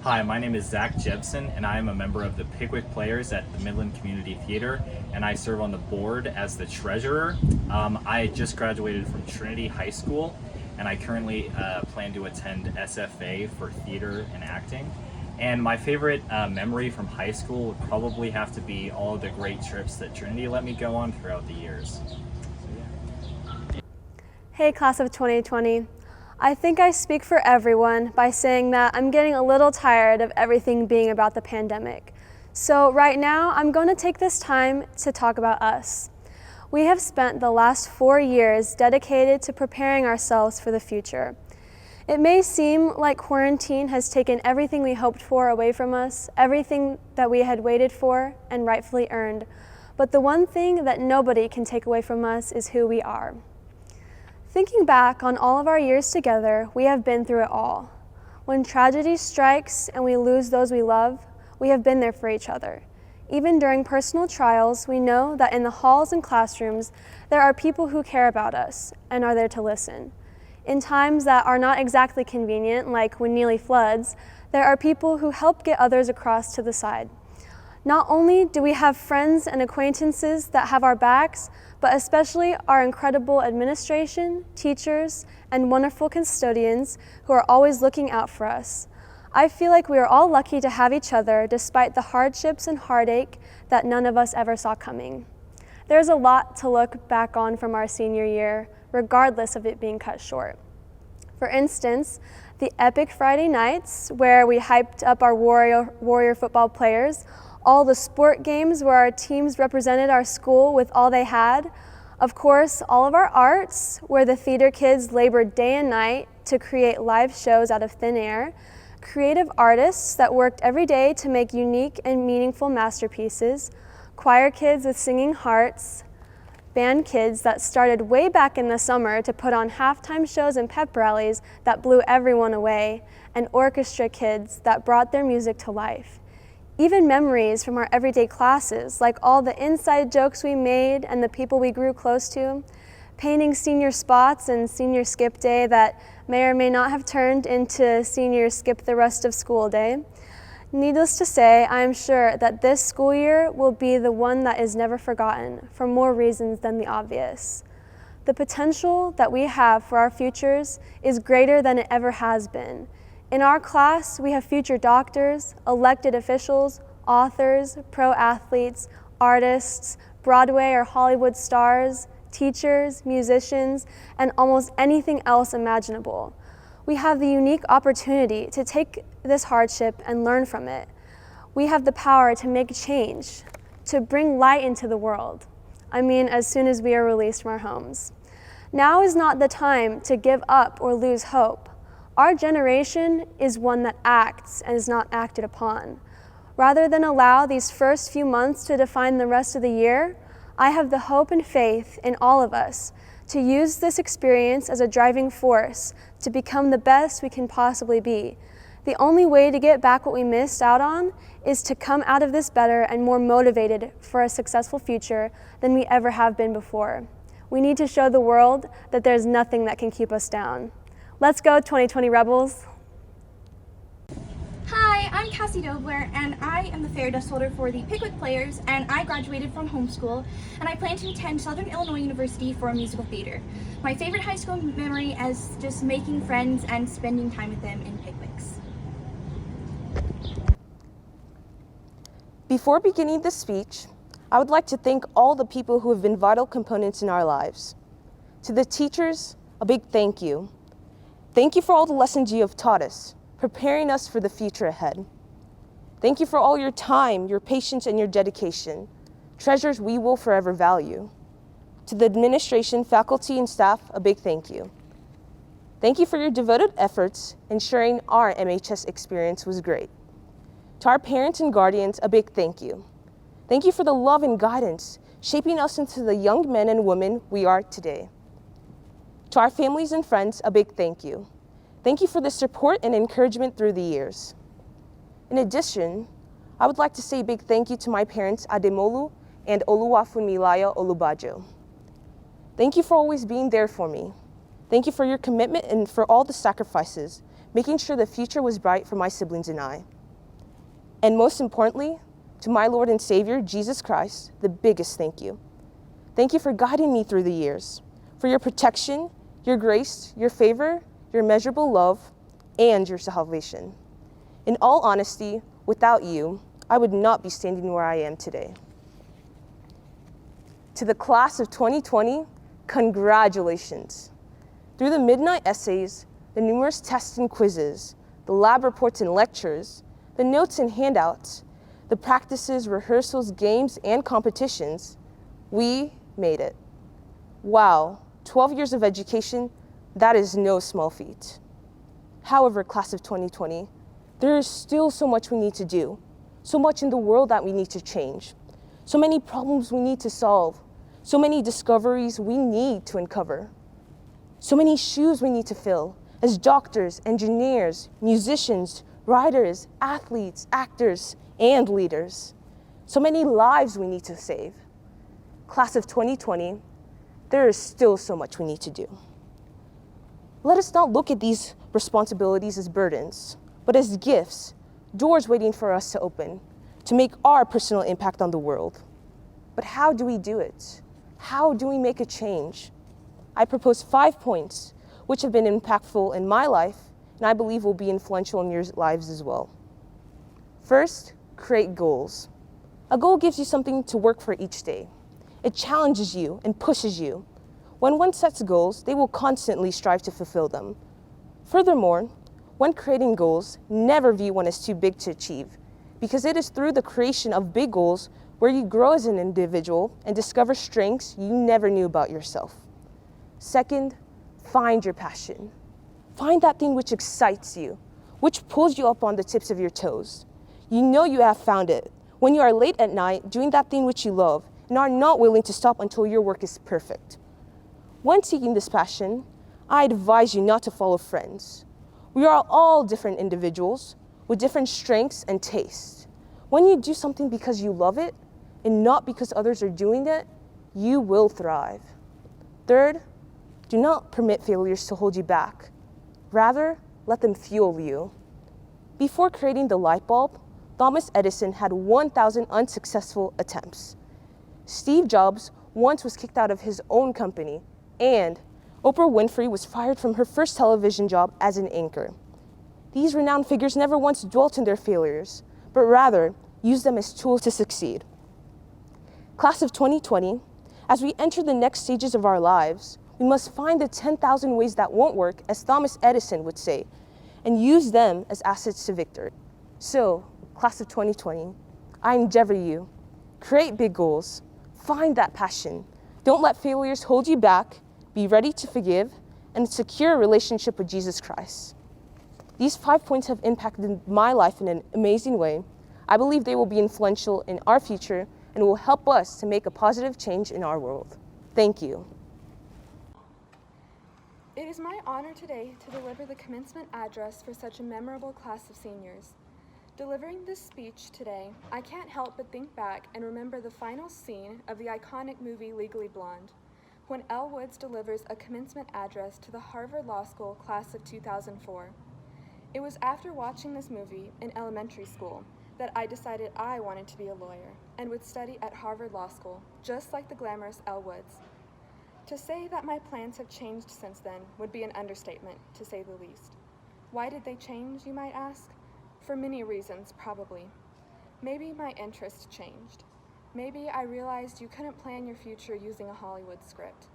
Hi, my name is Zach Jebson, and I am a member of the Pickwick Players at the Midland Community Theater, and I serve on the board as the treasurer. I just graduated from Trinity High School, and I currently plan to attend SFA for theater and acting. And my favorite memory from high school would probably have to be all of the great trips that Trinity let me go on throughout the years. Hey, class of 2020. I think I speak for everyone by saying that I'm getting a little tired of everything being about the pandemic. So right now, I'm going to take this time to talk about us. We have spent the last 4 years dedicated to preparing ourselves for the future. It may seem like quarantine has taken everything we hoped for away from us, everything that we had waited for and rightfully earned. But the one thing that nobody can take away from us is who we are. Thinking back on all of our years together, we have been through it all. When tragedy strikes and we lose those we love, we have been there for each other. Even during personal trials, we know that in the halls and classrooms, there are people who care about us and are there to listen. In times that are not exactly convenient, like when Neely floods, there are people who help get others across to the side. Not only do we have friends and acquaintances that have our backs, but especially our incredible administration, teachers, and wonderful custodians who are always looking out for us. I feel like we are all lucky to have each other despite the hardships and heartache that none of us ever saw coming. There's a lot to look back on from our senior year, regardless of it being cut short. For instance, the epic Friday nights where we hyped up our Warrior football players, all the sport games where our teams represented our school with all they had, of course, all of our arts where the theater kids labored day and night to create live shows out of thin air, creative artists that worked every day to make unique and meaningful masterpieces, choir kids with singing hearts, band kids that started way back in the summer to put on halftime shows and pep rallies that blew everyone away, and orchestra kids that brought their music to life. Even memories from our everyday classes, like all the inside jokes we made and the people we grew close to, painting senior spots and senior skip day that may or may not have turned into senior skip the rest of school day. Needless to say, I am sure that this school year will be the one that is never forgotten for more reasons than the obvious. The potential that we have for our futures is greater than it ever has been. In our class, we have future doctors, elected officials, authors, pro athletes, artists, Broadway or Hollywood stars, teachers, musicians, and almost anything else imaginable. We have the unique opportunity to take this hardship and learn from it. We have the power to make change, to bring light into the world. I mean, as soon as we are released from our homes. Now is not the time to give up or lose hope. Our generation is one that acts and is not acted upon. Rather than allow these first few months to define the rest of the year, I have the hope and faith in all of us to use this experience as a driving force to become the best we can possibly be. The only way to get back what we missed out on is to come out of this better and more motivated for a successful future than we ever have been before. We need to show the world that there's nothing that can keep us down. Let's go, 2020 Rebels. Hi, I'm Cassie Dobler, and I am the fair dust holder for the Pickwick Players, and I graduated from homeschool, and I plan to attend Southern Illinois University for musical theater. My favorite high school memory is just making friends and spending time with them in picnics. Before beginning the speech, I would like to thank all the people who have been vital components in our lives. To the teachers, a big thank you. Thank you for all the lessons you have taught us, preparing us for the future ahead. Thank you for all your time, your patience, and your dedication, treasures we will forever value. To the administration, faculty, and staff, a big thank you. Thank you for your devoted efforts ensuring our MHS experience was great. To our parents and guardians, a big thank you. Thank you for the love and guidance, shaping us into the young men and women we are today. To our families and friends, a big thank you. Thank you for the support and encouragement through the years. In addition, I would like to say a big thank you to my parents, Ademolu and Oluwafunmilayo Olubajo. Thank you for always being there for me. Thank you for your commitment and for all the sacrifices, making sure the future was bright for my siblings and I. And most importantly, to my Lord and Savior, Jesus Christ, the biggest thank you. Thank you for guiding me through the years, for your protection, your grace, your favor, your immeasurable love, and your salvation. In all honesty, without you, I would not be standing where I am today. To the class of 2020, congratulations. Through the midnight essays, the numerous tests and quizzes, the lab reports and lectures, the notes and handouts, the practices, rehearsals, games, and competitions, we made it. Wow, 12 years of education, that is no small feat. However, class of 2020, there is still so much we need to do, so much in the world that we need to change, so many problems we need to solve, so many discoveries we need to uncover, so many shoes we need to fill as doctors, engineers, musicians, writers, athletes, actors, and leaders, so many lives we need to save. Class of 2020, there is still so much we need to do. Let us not look at these responsibilities as burdens, but as gifts, doors waiting for us to open, to make our personal impact on the world. But how do we do it? How do we make a change? I propose 5 points, which have been impactful in my life, and I believe will be influential in your lives as well. First, create goals. A goal gives you something to work for each day. It challenges you and pushes you. When one sets goals, they will constantly strive to fulfill them. Furthermore, when creating goals, never view one as too big to achieve, because it is through the creation of big goals where you grow as an individual and discover strengths you never knew about yourself. Second, find your passion. Find that thing which excites you, which pulls you up on the tips of your toes. You know you have found it when you are late at night doing that thing which you love and are not willing to stop until your work is perfect. When seeking this passion, I advise you not to follow friends. We are all different individuals with different strengths and tastes. When you do something because you love it and not because others are doing it, you will thrive. Third, do not permit failures to hold you back. Rather, let them fuel you. Before creating the light bulb, Thomas Edison had 1,000 unsuccessful attempts. Steve Jobs once was kicked out of his own company, and Oprah Winfrey was fired from her first television job as an anchor. These renowned figures never once dwelt on their failures, but rather used them as tools to succeed. Class of 2020, As we enter the next stages of our lives, we must find the 10,000 ways that won't work, as Thomas Edison would say, and use them as assets to victory. So, class of 2020, I endeavor you. Create big goals. Find that passion. Don't let failures hold you back. Be ready to forgive and secure a relationship with Jesus Christ. These 5 points have impacted my life in an amazing way. I believe they will be influential in our future and will help us to make a positive change in our world. Thank you. It is my honor today to deliver the commencement address for such a memorable class of seniors. Delivering this speech today, I can't help but think back and remember the final scene of the iconic movie Legally Blonde, when Elle Woods delivers a commencement address to the Harvard Law School class of 2004. It was after watching this movie in elementary school that I decided I wanted to be a lawyer and would study at Harvard Law School, just like the glamorous Elle Woods. To say that my plans have changed since then would be an understatement, to say the least. Why did they change, you might ask? For many reasons, probably. Maybe my interest changed. Maybe I realized you couldn't plan your future using a Hollywood script.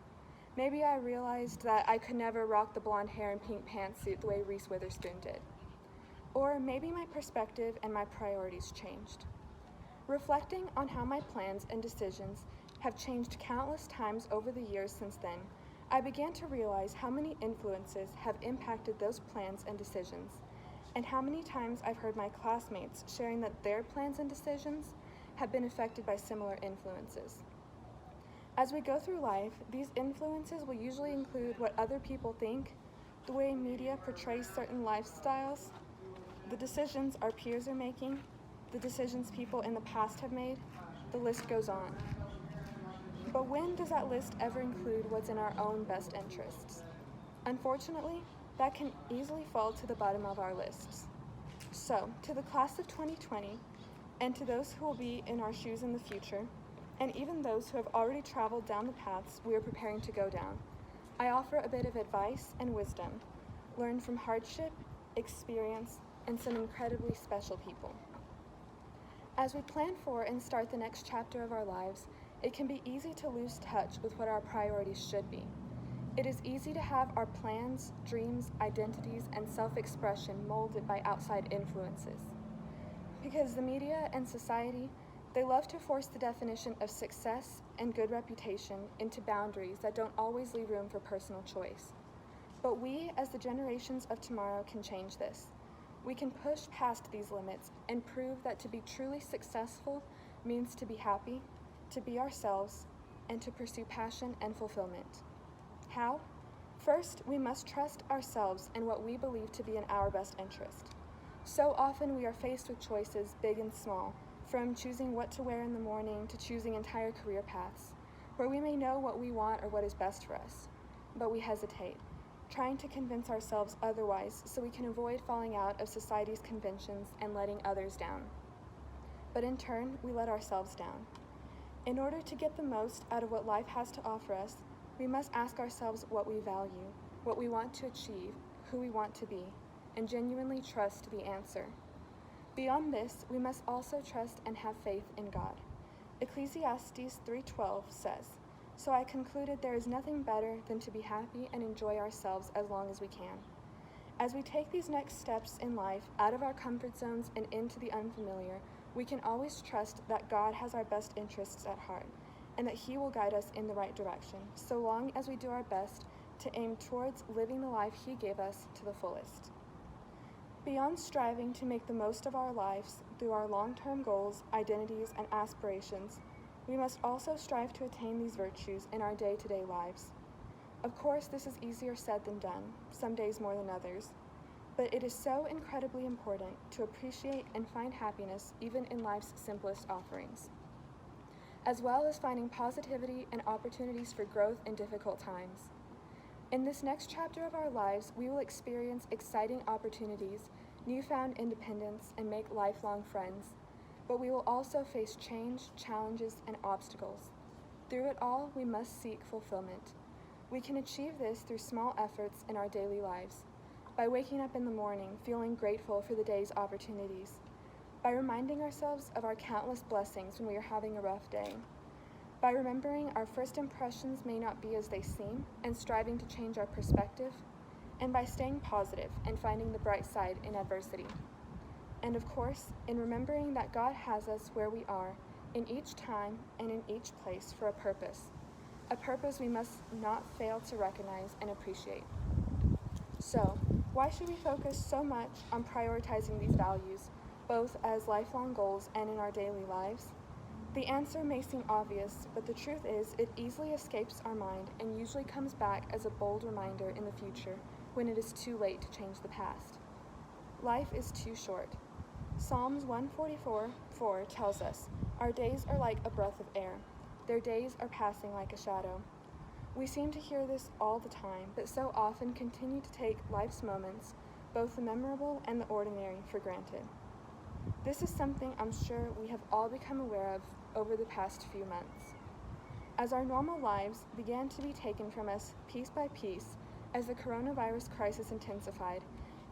Maybe I realized that I could never rock the blonde hair and pink pantsuit the way Reese Witherspoon did. Or maybe my perspective and my priorities changed. Reflecting on how my plans and decisions have changed countless times over the years since then, I began to realize how many influences have impacted those plans and decisions, and how many times I've heard my classmates sharing that their plans and decisions have been affected by similar influences. As we go through life, these influences will usually include what other people think, the way media portrays certain lifestyles, the decisions our peers are making, the decisions people in the past have made. The list goes on. But when does that list ever include what's in our own best interests? Unfortunately, that can easily fall to the bottom of our lists. So, to the class of 2020, and to those who will be in our shoes in the future, and even those who have already traveled down the paths we are preparing to go down, I offer a bit of advice and wisdom, learned from hardship, experience, and some incredibly special people. As we plan for and start the next chapter of our lives, it can be easy to lose touch with what our priorities should be. It is easy to have our plans, dreams, identities, and self-expression molded by outside influences. Because the media and society, they love to force the definition of success and good reputation into boundaries that don't always leave room for personal choice. But we, as the generations of tomorrow, can change this. We can push past these limits and prove that to be truly successful means to be happy, to be ourselves, and to pursue passion and fulfillment. How? First, we must trust ourselves and what we believe to be in our best interest. So often we are faced with choices big and small, from choosing what to wear in the morning to choosing entire career paths, where we may know what we want or what is best for us, but we hesitate, trying to convince ourselves otherwise so we can avoid falling out of society's conventions and letting others down. But in turn, we let ourselves down. In order to get the most out of what life has to offer us, we must ask ourselves what we value, what we want to achieve, who we want to be, and genuinely trust the answer. Beyond this, we must also trust and have faith in God. Ecclesiastes 3:12 says, "So I concluded there is nothing better than to be happy and enjoy ourselves as long as we can." As we take these next steps in life out of our comfort zones and into the unfamiliar, we can always trust that God has our best interests at heart and that He will guide us in the right direction, so long as we do our best to aim towards living the life He gave us to the fullest. Beyond striving to make the most of our lives through our long-term goals, identities, and aspirations, we must also strive to attain these virtues in our day-to-day lives. Of course, this is easier said than done, some days more than others, but it is so incredibly important to appreciate and find happiness even in life's simplest offerings, as well as finding positivity and opportunities for growth in difficult times. In this next chapter of our lives, we will experience exciting opportunities, newfound independence, and make lifelong friends. But we will also face change, challenges, and obstacles. Through it all, we must seek fulfillment. We can achieve this through small efforts in our daily lives, by waking up in the morning feeling grateful for the day's opportunities, by reminding ourselves of our countless blessings when we are having a rough day, by remembering our first impressions may not be as they seem and striving to change our perspective, and by staying positive and finding the bright side in adversity. And of course, in remembering that God has us where we are in each time and in each place for a purpose we must not fail to recognize and appreciate. So, why should we focus so much on prioritizing these values, both as lifelong goals and in our daily lives? The answer may seem obvious, but the truth is it easily escapes our mind and usually comes back as a bold reminder in the future when it is too late to change the past. Life is too short. Psalms 144:4 tells us, "Our days are like a breath of air. Their days are passing like a shadow." We seem to hear this all the time, but so often continue to take life's moments, both the memorable and the ordinary, for granted. This is something I'm sure we have all become aware of over the past few months. As our normal lives began to be taken from us piece by piece, as the coronavirus crisis intensified,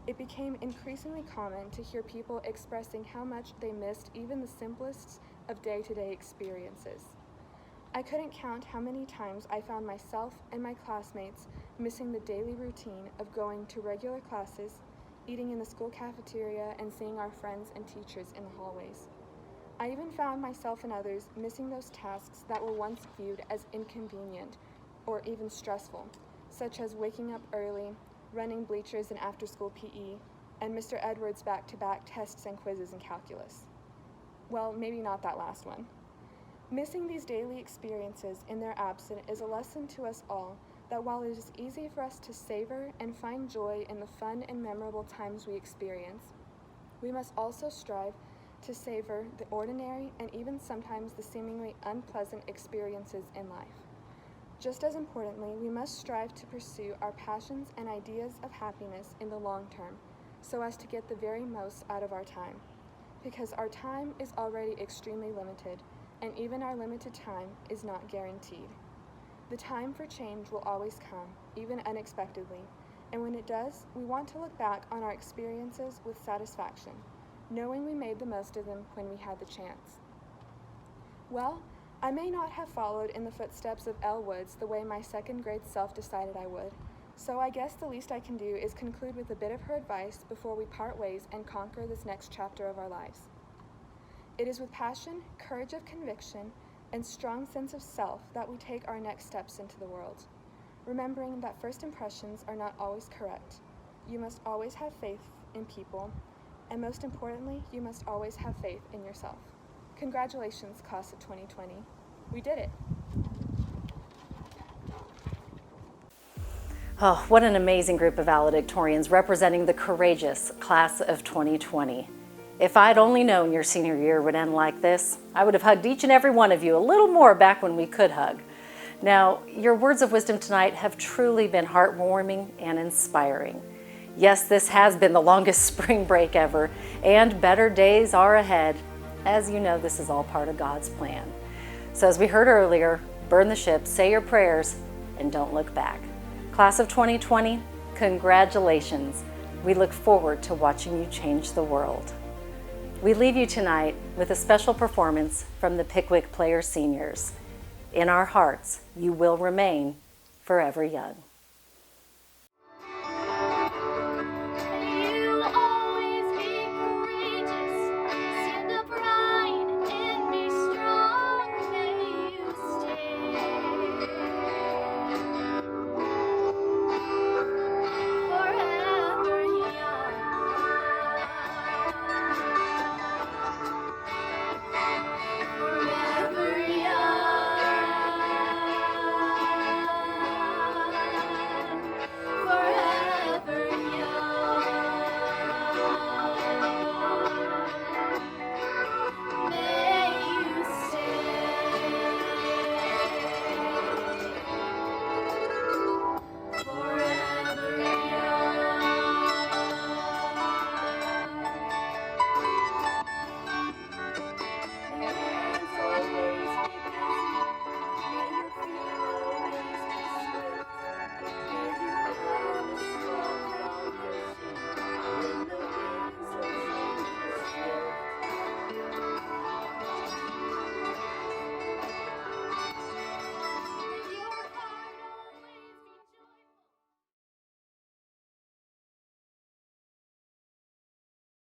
it became increasingly common to hear people expressing how much they missed even the simplest of day-to-day experiences. I couldn't count how many times I found myself and my classmates missing the daily routine of going to regular classes, eating in the school cafeteria, and seeing our friends and teachers in the hallways. I even found myself and others missing those tasks that were once viewed as inconvenient or even stressful, such as waking up early, running bleachers in after-school PE, and Mr. Edwards' back-to-back tests and quizzes in calculus. Well, maybe not that last one. Missing these daily experiences in their absence is a lesson to us all that while it is easy for us to savor and find joy in the fun and memorable times we experience, we must also strive to savor the ordinary and even sometimes the seemingly unpleasant experiences in life. Just as importantly, we must strive to pursue our passions and ideas of happiness in the long term so as to get the very most out of our time. Because our time is already extremely limited, and even our limited time is not guaranteed. The time for change will always come, even unexpectedly, and when it does, we want to look back on our experiences with satisfaction, knowing we made the most of them when we had the chance. Well, I may not have followed in the footsteps of Elle Woods the way my second grade self decided I would, so I guess the least I can do is conclude with a bit of her advice before we part ways and conquer this next chapter of our lives. It is with passion, courage of conviction, and strong sense of self that we take our next steps into the world, remembering that first impressions are not always correct. You must always have faith in people, and most importantly, you must always have faith in yourself. Congratulations, class of 2020. We did it. Oh, what an amazing group of valedictorians representing the courageous class of 2020. If I'd only known your senior year would end like this, I would have hugged each and every one of you a little more back when we could hug. Now, your words of wisdom tonight have truly been heartwarming and inspiring. Yes, this has been the longest spring break ever, and better days are ahead. As you know, this is all part of God's plan. So as we heard earlier, burn the ships, say your prayers, and don't look back. Class of 2020, congratulations. We look forward to watching you change the world. We leave you tonight with a special performance from the Pickwick Players Seniors. In our hearts, you will remain forever young.